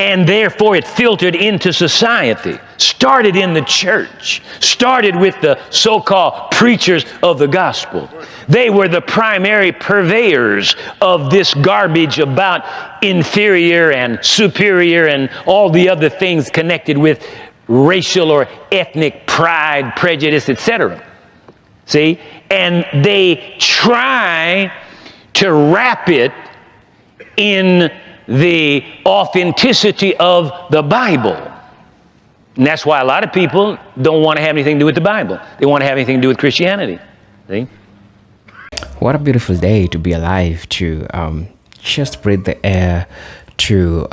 And therefore it filtered into society, started in the church, started with the so-called preachers of the gospel. They were the primary purveyors of this garbage about inferior and superior and all the other things connected with racial or ethnic pride, prejudice, etc. See? And they try to wrap it in the authenticity of the Bible. And that's why a lot of people don't want to have anything to do with the Bible. They want to have anything to do with Christianity. See? What a beautiful day to be alive, to just breathe the air, to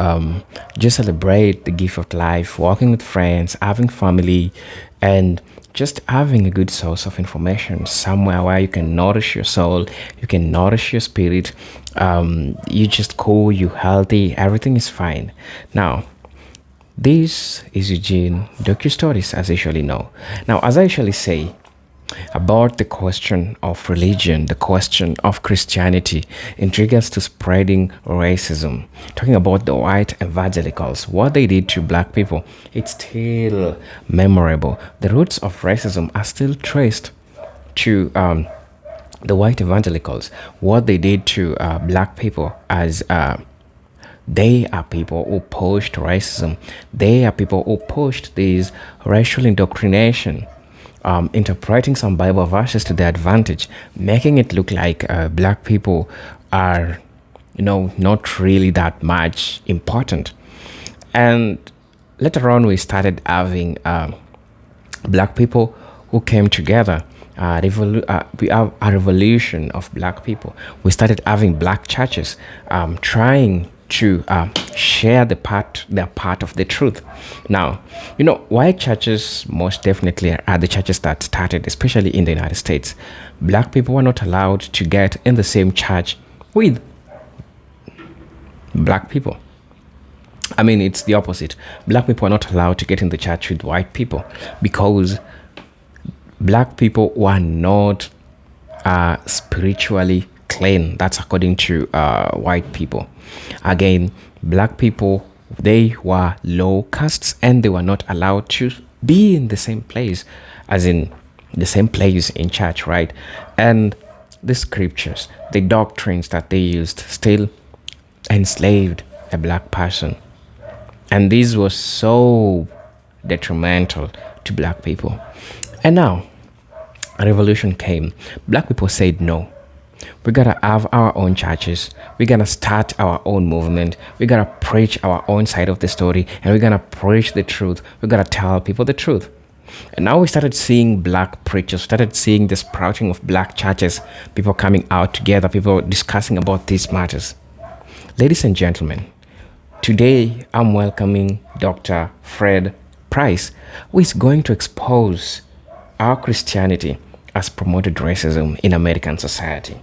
just celebrate the gift of life, walking with friends, having family, and just having a good source of information somewhere where you can nourish your soul, you can nourish your spirit, you just cool, you healthy, everything is fine. Now, this is Eugene Docu-Stories, as I usually know. Now, as I usually say, about the question of religion, the question of Christianity in regards to spreading racism, talking about the white evangelicals, what they did to black people, it's still memorable. The roots of racism are still traced to the white evangelicals, what they did to black people, as they are people who pushed racism. They are people who pushed this racial indoctrination, interpreting some Bible verses to their advantage, making it look like black people are, not really that much important. And later on, we started having black people who came together. We have a revolution of black people. We started having black churches trying to share their part of the truth. Now, white churches most definitely are the churches that started, especially in the United States. Black people were not allowed to get in the same church with black people. I mean, it's the opposite. Black people are not allowed to get in the church with white people because black people were not spiritually clean. That's according to white people. Again, black people, they were low castes and they were not allowed to be in the same place, as in the same place in church, right? And the scriptures, the doctrines that they used still enslaved a black person. And this was so detrimental to black people. And now, a revolution came. Black people said no. We gotta have our own churches. We gotta start our own movement. We gotta preach our own side of the story, and we're gonna preach the truth. We gotta tell people the truth. And now we started seeing black preachers, started seeing the sprouting of black churches, people coming out together, people discussing about these matters. Ladies and gentlemen, today I'm welcoming Dr. Fred Price, who is going to expose our Christianity as promoted racism in American society.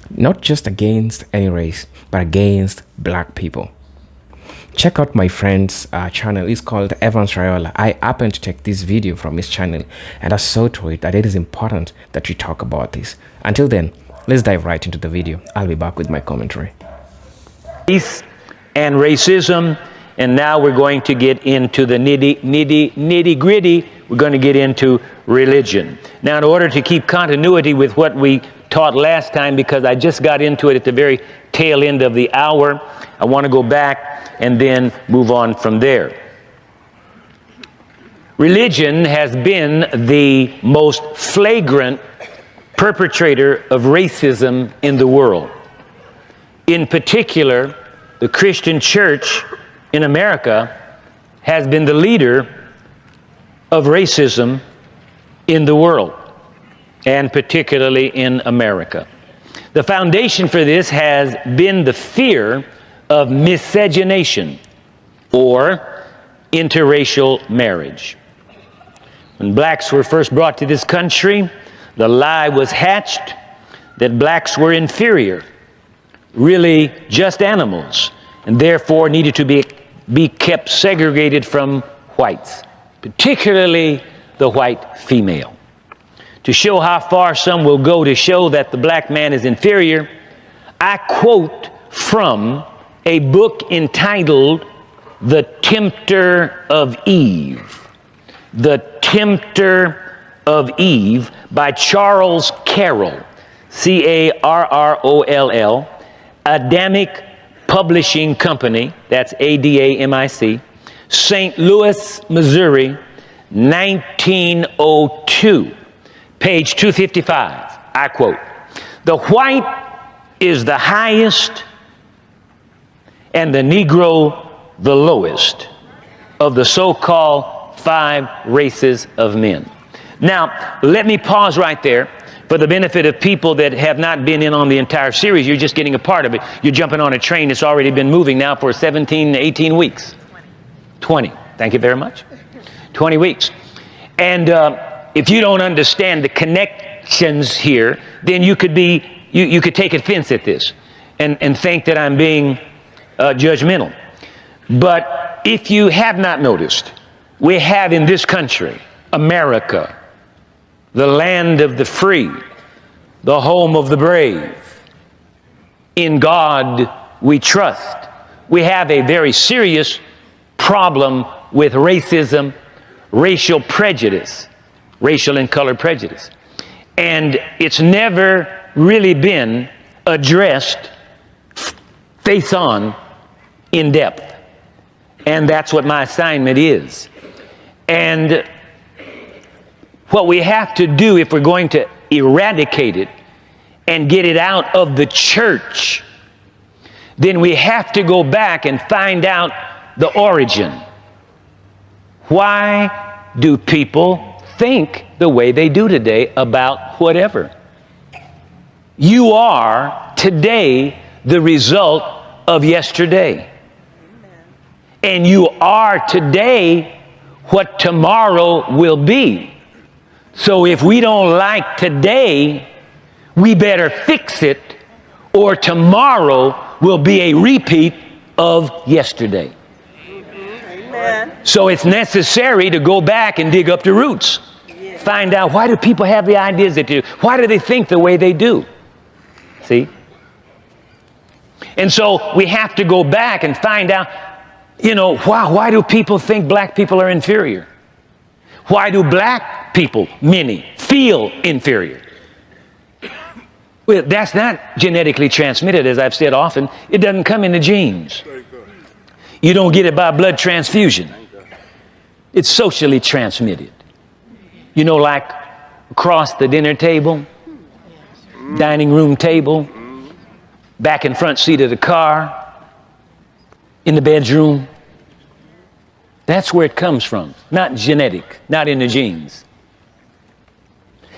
Not just against any race, but against black people. Check out my friend's channel. It's called Evans Rayola. I happened to take this video from his channel, and I saw to it that it is important that we talk about this. Until then, let's dive right into the video. I'll be back with my commentary. Race and racism, and now we're going to get into the nitty gritty. We're going to get into religion. Now, in order to keep continuity with what we taught last time, because I just got into it at the very tail end of the hour, I want to go back and then move on from there. Religion has been the most flagrant perpetrator of racism in the world. In particular, the Christian church in America has been the leader of racism in the world, and particularly in America. The foundation for this has been the fear of miscegenation, or interracial marriage. When blacks were first brought to this country, the lie was hatched that blacks were inferior, really just animals, and therefore needed to be kept segregated from whites, particularly the white female. To show how far some will go to show that the black man is inferior, I quote from a book entitled The Tempter of Eve. The Tempter of Eve by Charles Carroll, Carroll, Adamic Publishing Company, that's Adamic, St. Louis, Missouri, 1902, page 255. I quote, "The white is the highest and the Negro the lowest of the so-called 5 races of men." Now, let me pause right there for the benefit of people that have not been in on the entire series. You're just getting a part of it. You're jumping on a train that's already been moving now for 17, 18 weeks. 20. Thank you very much. 20 weeks. And if you don't understand the connections here, then you could take offense at this and think that I'm being judgmental. But if you have not noticed, we have in this country, America, the land of the free, the home of the brave. In God we trust. We have a very serious problem with racism, racial prejudice, racial and color prejudice. And it's never really been addressed face on in depth. And that's what my assignment is. And what we have to do if we're going to eradicate it and get it out of the church, then we have to go back and find out the origin. Why do people think the way they do today about whatever? You are today the result of yesterday. And you are today what tomorrow will be. So if we don't like today, we better fix it, or tomorrow will be a repeat of yesterday. Amen. So it's necessary to go back and dig up the roots. Yeah. Find out, why do people have the ideas that they do? Why do they think the way they do? See? And so we have to go back and find out, why do people think black people are inferior? Why do black people, many, feel inferior? Well, that's not genetically transmitted, as I've said often. It doesn't come in the genes. You don't get it by blood transfusion. It's socially transmitted. Like across the dinner table, dining room table, back and front seat of the car, in the bedroom. That's where it comes from. Not genetic, not in the genes.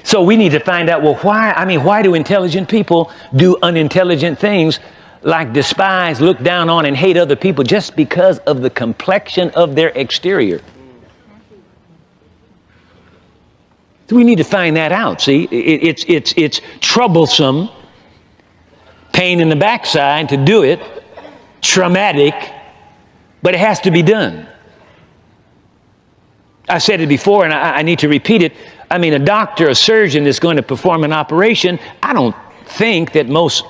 So we need to find out, why do intelligent people do unintelligent things, like despise, look down on, and hate other people just because of the complexion of their exterior? So we need to find that out. See, it's troublesome, pain in the backside to do it, traumatic, but it has to be done. I said it before, and I need to repeat it. A doctor, a surgeon that's going to perform an operation, I don't think that most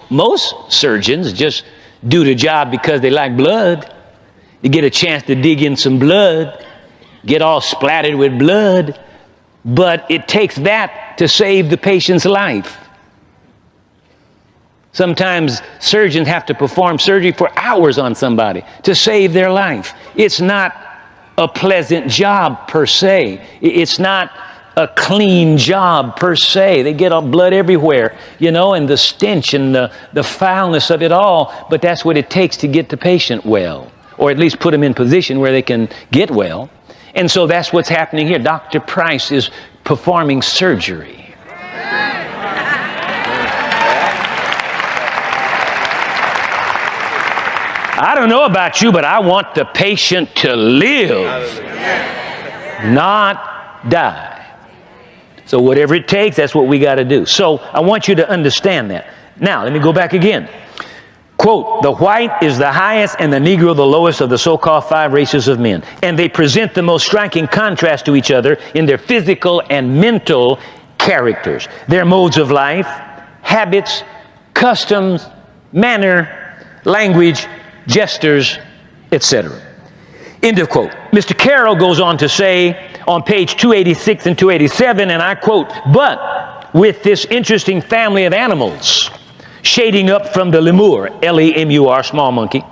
surgeons just do the job because they like blood. You get a chance to dig in some blood, get all splattered with blood, but it takes that to save the patient's life. Sometimes surgeons have to perform surgery for hours on somebody to save their life. It's not a pleasant job per se. It's not a clean job per se. They get all blood everywhere, and the stench and the foulness of it all. But that's what it takes to get the patient well, or at least put them in position where they can get well. And so that's what's happening here. Dr. Price is performing surgery. I don't know about you, but I want the patient to live, not die. So whatever it takes, that's what we got to do. So I want you to understand that. Now, let me go back again. Quote, "The white is the highest and the Negro the lowest of the so-called 5 races of men. And they present the most striking contrast to each other in their physical and mental characters, their modes of life, habits, customs, manner, language, gestures, etc. End of quote. Mr. Carroll goes on to say on page 286 and 287, and I quote, "But with this interesting family of animals, shading up from the lemur, L-E-M-U-R, small monkey,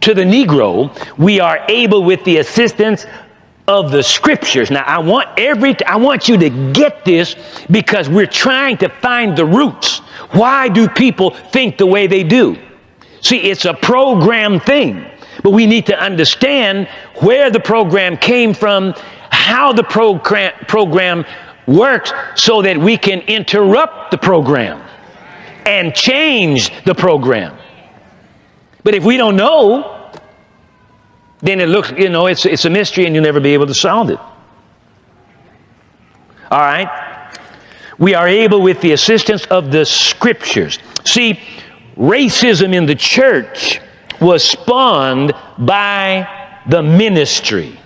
to the Negro, we are able with the assistance of the scriptures." Now, I want you to get this, because we're trying to find the roots. Why do people think the way they do? See, it's a program thing, but we need to understand where the program came from, how the program works, so that we can interrupt the program and change the program. But if we don't know, then it looks, it's a mystery, and you'll never be able to solve it. All right? We are able with the assistance of the scriptures. See, racism in the church was spawned by the ministry.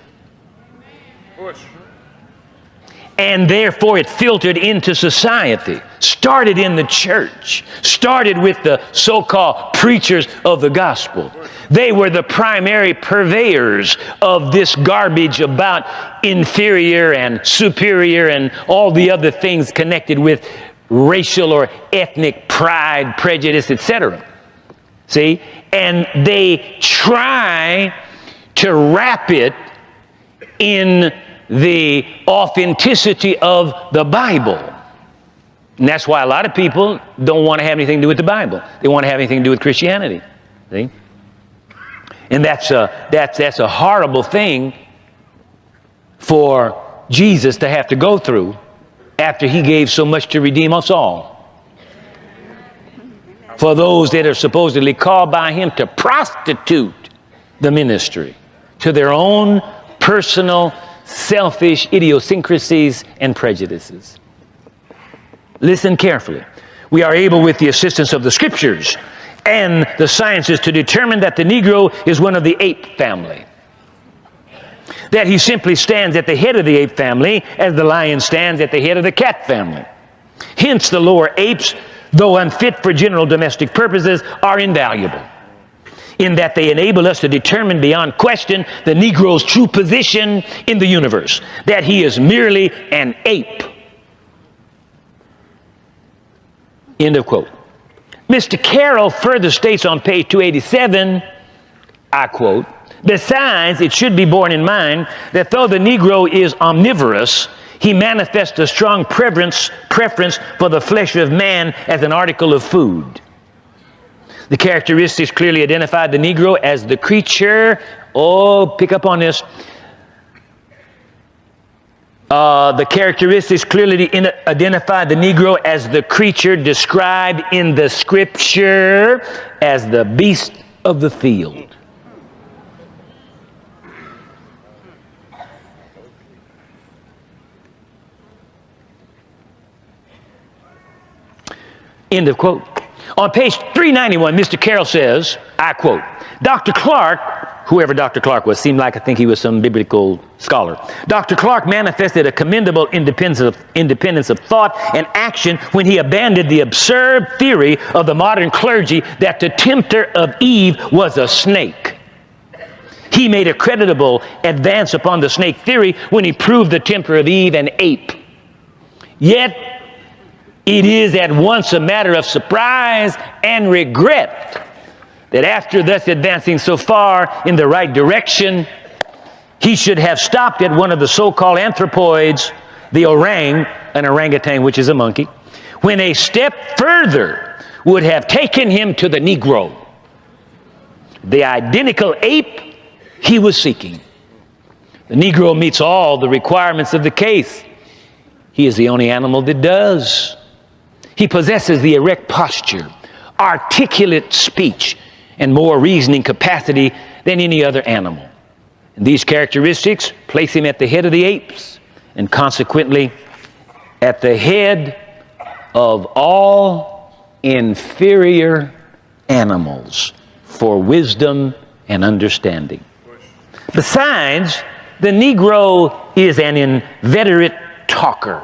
And therefore it filtered into society. Started in the church. Started with the so-called preachers of the gospel. They were the primary purveyors of this garbage about inferior and superior and all the other things connected with racial or ethnic pride, prejudice, etc. See? And they try to wrap it in the authenticity of the Bible. And that's why a lot of people don't want to have anything to do with the Bible. They want to have anything to do with Christianity. See? And that's a horrible thing for Jesus to have to go through after he gave so much to redeem us all. For those that are supposedly called by him to prostitute the ministry to their own personal, selfish idiosyncrasies and prejudices. Listen carefully. We are able with the assistance of the scriptures and the sciences to determine that the Negro is one of the ape family. That he simply stands at the head of the ape family as the lion stands at the head of the cat family. Hence the lower apes, though unfit for general domestic purposes, are invaluable, in that they enable us to determine beyond question the Negro's true position in the universe, that he is merely an ape. End of quote. Mr. Carroll further states on page 287, I quote, "Besides, it should be borne in mind that though the Negro is omnivorous, he manifests a strong preference for the flesh of man as an article of food. The characteristics clearly identify the Negro as the creature," pick up on this. The characteristics clearly identify the Negro as the creature described in the scripture as the beast of the field. End of quote. On page 391, Mr. Carroll says, I quote, "Dr. Clark," whoever Dr. Clark was, seemed like I think he was some biblical scholar. "Dr. Clark manifested a commendable independence of thought and action when he abandoned the absurd theory of the modern clergy that the tempter of Eve was a snake. He made a creditable advance upon the snake theory when he proved the tempter of Eve an ape. Yet, it is at once a matter of surprise and regret that after thus advancing so far in the right direction, he should have stopped at one of the so-called anthropoids, the an orangutan, which is a monkey, when a step further would have taken him to the Negro, the identical ape he was seeking. The Negro meets all the requirements of the case. He is the only animal that does. He possesses the erect posture, articulate speech, and more reasoning capacity than any other animal. And these characteristics place him at the head of the apes, and consequently at the head of all inferior animals for wisdom and understanding. Besides, the Negro is an inveterate talker,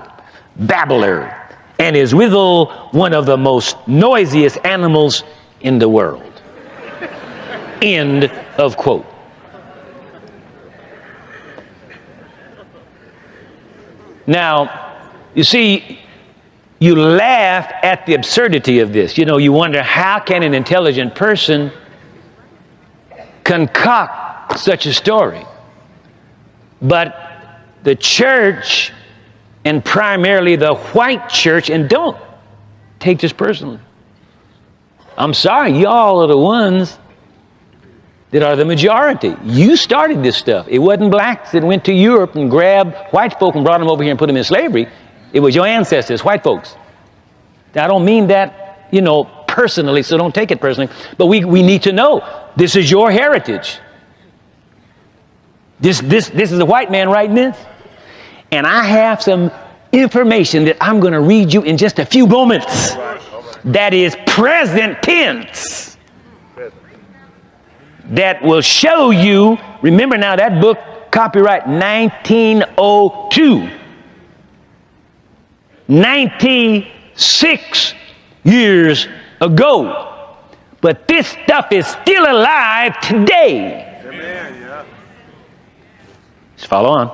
babbler, and is withal one of the most noisiest animals in the world. End of quote. Now, you see, you laugh at the absurdity of this. You know, you wonder, how can an intelligent person concoct such a story? But the church, and primarily the white church, and don't take this personally. I'm sorry, y'all are the ones that are the majority. You started this stuff. It wasn't blacks that went to Europe and grabbed white folk and brought them over here and put them in slavery. It was your ancestors, white folks. Now, I don't mean that, you know, personally, so don't take it personally. But we need to know, this is your heritage. This is a white man writing this. And I have some information that I'm going to read you in just a few moments. That is present tense. That will show you, remember now, that book, copyright 1902. 96 years ago. But this stuff is still alive today. Amen, yeah. Let's follow on.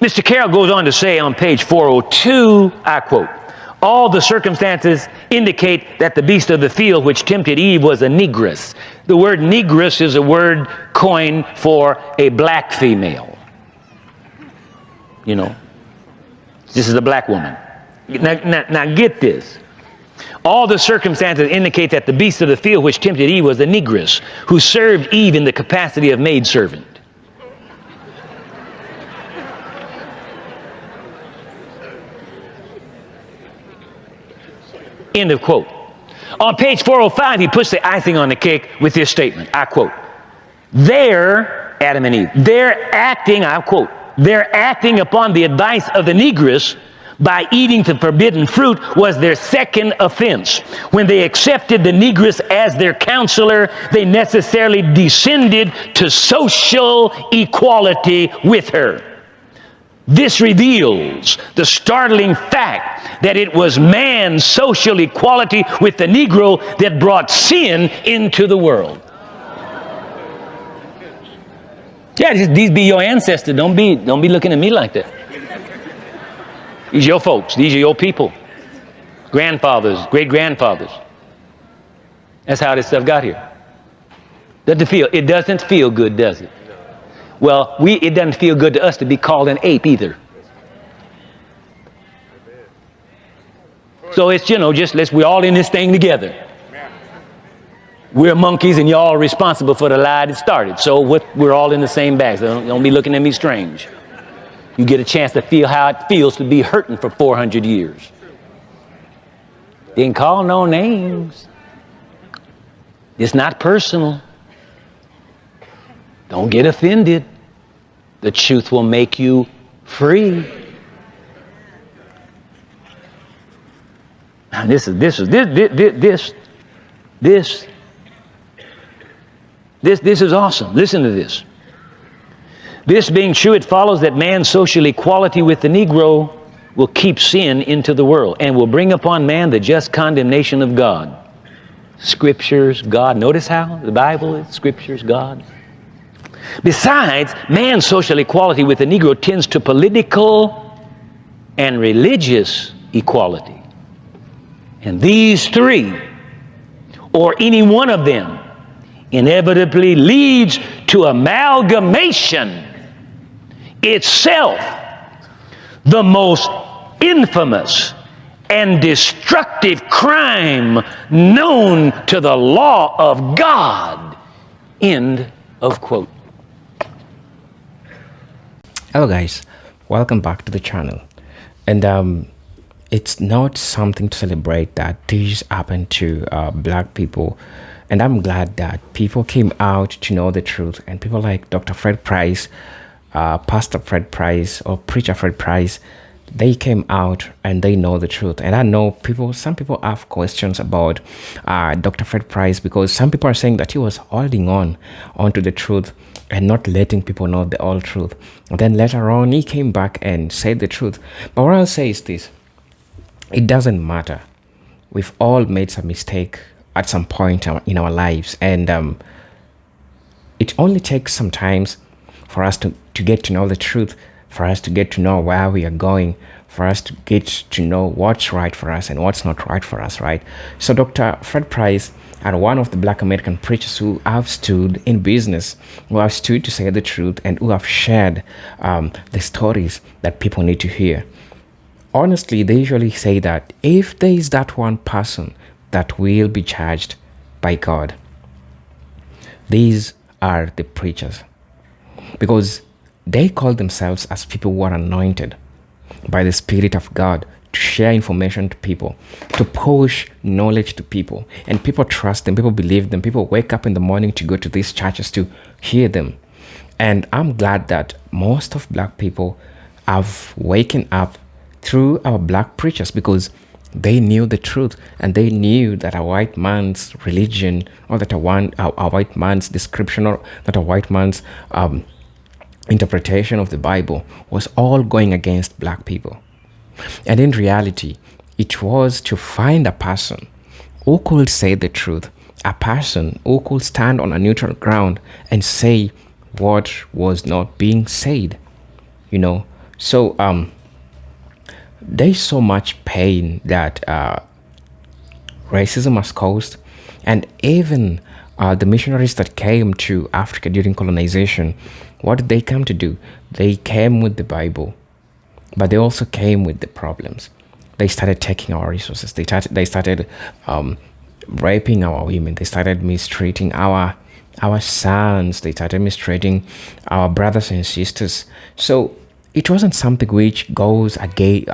Mr. Carroll goes on to say on page 402, I quote, all the circumstances indicate that the beast of the field which tempted Eve was a negress. The word negress is a word coined for a black female. You know, this is a black woman. Now get this. All the circumstances indicate that the beast of the field which tempted Eve was a negress who served Eve in the capacity of maidservant. End of quote. On page 405, he puts the icing on the cake with this statement. I quote, they're, Adam and Eve, they're acting, I quote, they're acting upon the advice of the negress by eating the forbidden fruit was their second offense. When they accepted the negress as their counselor, they necessarily descended to social equality with her. This reveals the startling fact that it was man's social equality with the Negro that brought sin into the world. Yeah, these be your ancestors. Don't be looking at me like that. These are your folks. These are your people. Grandfathers, great-grandfathers. That's how this stuff got here. It doesn't feel good, does it? Well, it doesn't feel good to us to be called an ape either. So it's, you know, we're all in this thing together. We're monkeys and y'all are responsible for the lie that started. So we're all in the same bag. So don't be looking at me strange. You get a chance to feel how it feels to be hurting for 400 years. Didn't call no names. It's not personal. Don't get offended. The truth will make you free. Now this is awesome. Listen to this. This being true, it follows that man's social equality with the Negro will keep sin into the world and will bring upon man the just condemnation of God. Scriptures, God. Notice how the Bible is Scriptures, God. Besides, man's social equality with the Negro tends to political and religious equality. And these three, or any one of them, inevitably leads to amalgamation, itself the most infamous and destructive crime known to the law of God. End of quote. Hello guys, welcome back to the channel. And it's not something to celebrate that this happened to black people, and I'm glad that people came out to know the truth, and people like Dr. Fred Price, Pastor Fred Price, or Preacher Fred Price, they came out and they know the truth. And I know some people have questions about Dr. Fred Price, because some people are saying that he was holding onto the truth and not letting people know the whole truth. And then later on, he came back and said the truth. But what I'll say is this: it doesn't matter. We've all made some mistake at some point in our lives, and it only takes some time for us to get to know the truth for us to get to know where we are going, for us to get to know what's right for us and what's not right for us, right? So Dr. Fred Price and one of the Black American preachers who have stood in business, who have stood to say the truth, and who have shared the stories that people need to hear. Honestly, they usually say that if there is that one person that will be judged by God, these are the preachers, because they call themselves as people who are anointed by the Spirit of God to share information to people, to push knowledge to people, and people trust them, people believe them, people wake up in the morning to go to these churches to hear them. And I'm glad that most of Black people have waken up through our Black preachers, because they knew the truth, and they knew that a white man's religion, or that a white man's description, or that a white man's interpretation of the Bible was all going against Black people. And in reality, it was to find a person who could say the truth, a person who could stand on a neutral ground and say what was not being said, you know. So there's so much pain that racism has caused, and even the missionaries that came to Africa during colonization, what did they come to do? They came with the Bible, but they also came with the problems. They started taking our resources. They started raping our women. They started mistreating our sons. They started mistreating our brothers and sisters. So it wasn't something which goes in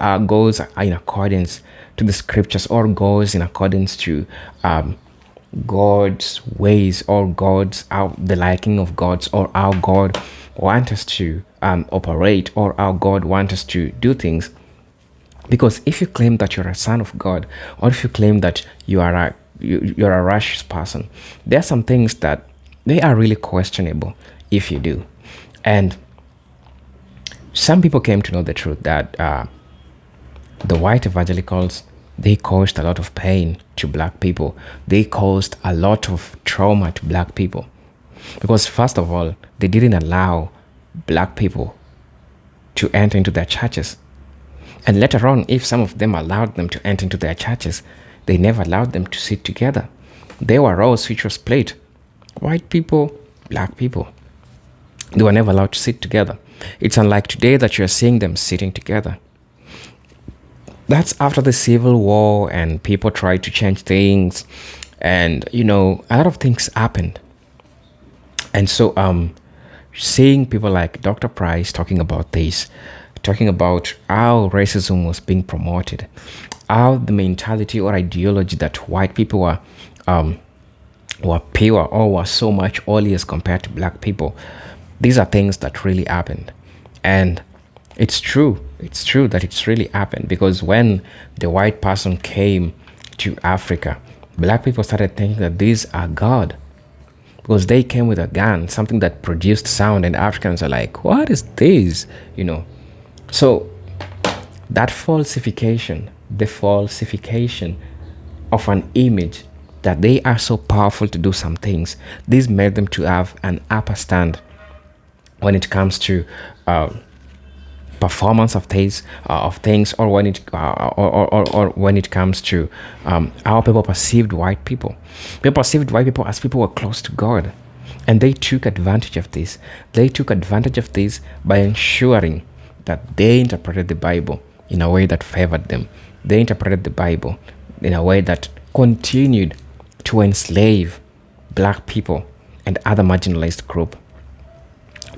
accordance to the scriptures, or goes in accordance to God's ways, or the liking of God's, or how God wants us to operate, or how God wants us to do things. Because if you claim that you're a son of God, or if you claim that you're a righteous person, there are some things that they are really questionable if you do. And some people came to know the truth that the white evangelicals, they caused a lot of pain to Black people. They caused a lot of trauma to Black people. Because first of all, they didn't allow Black people to enter into their churches. And later on, if some of them allowed them to enter into their churches, they never allowed them to sit together. There were rows which were split. White people, Black people. They were never allowed to sit together. It's unlike today that you're seeing them sitting together. That's after the Civil War, and people tried to change things, and a lot of things happened. And so seeing people like Dr. Price talking about this, talking about how racism was being promoted, how the mentality or ideology that white people were pure, or were so much holy as compared to Black people, these are things that really happened. And it's true that it's really happened, because when the white person came to Africa, Black people started thinking that these are God, because they came with a gun, something that produced sound, and Africans are like, what is this? So that falsification of an image, that they are so powerful to do some things, this made them to have an upper stand when it comes to performance of things, or when it comes to how people perceived white people. People perceived white people as people who were close to God, and they took advantage of this. They took advantage of this by ensuring that they interpreted the Bible in a way that favored them. They interpreted the Bible in a way that continued to enslave Black people and other marginalized groups.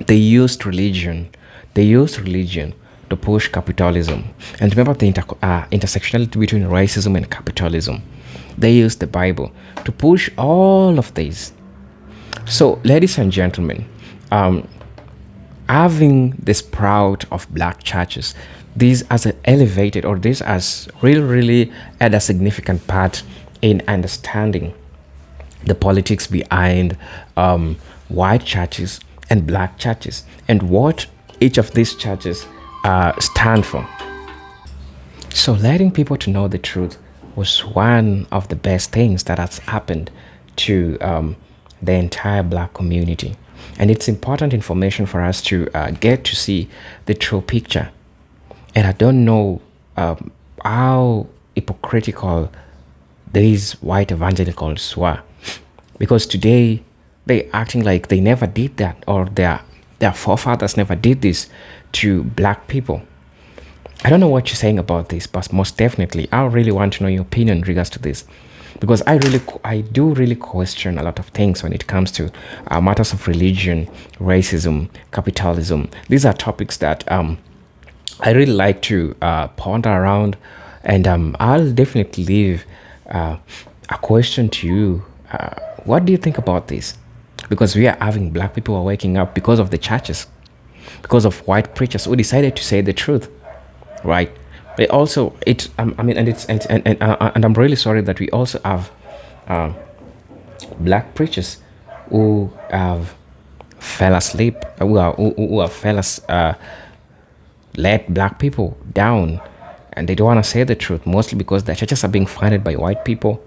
They used religion to push capitalism. And remember the intersectionality between racism and capitalism. They used the Bible to push all of these. So, ladies and gentlemen, having this sprout of Black churches, this has elevated, or this has really had a significant part in understanding the politics behind white churches and Black churches, and what each of these churches stand for. So letting people to know the truth was one of the best things that has happened to the entire Black community. And it's important information for us to get to see the true picture. And I don't know how hypocritical these white evangelicals were, because today they acting like they never did that, or their forefathers never did this to black people. I don't know what you're saying about this, but most definitely I really want to know your opinion in regards to this, because I do really question a lot of things when it comes to matters of religion, racism, capitalism. These are topics that I really like to ponder around, and I'll definitely leave a question to you. What do you think about this? Because we are having black people who are waking up because of the churches, because of white preachers who decided to say the truth, right? But also, I mean, and I'm really sorry that we also have black preachers who have fell asleep, who have let black people down, and they don't want to say the truth, mostly because their churches are being funded by white people.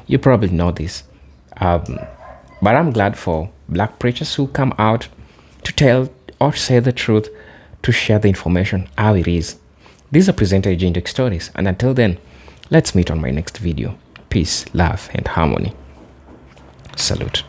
You probably know this. But I'm glad for black preachers who come out to tell or say the truth, to share the information how it is. These are presenter agentic stories, and until then, let's meet on my next video. Peace, love, and harmony. Salute.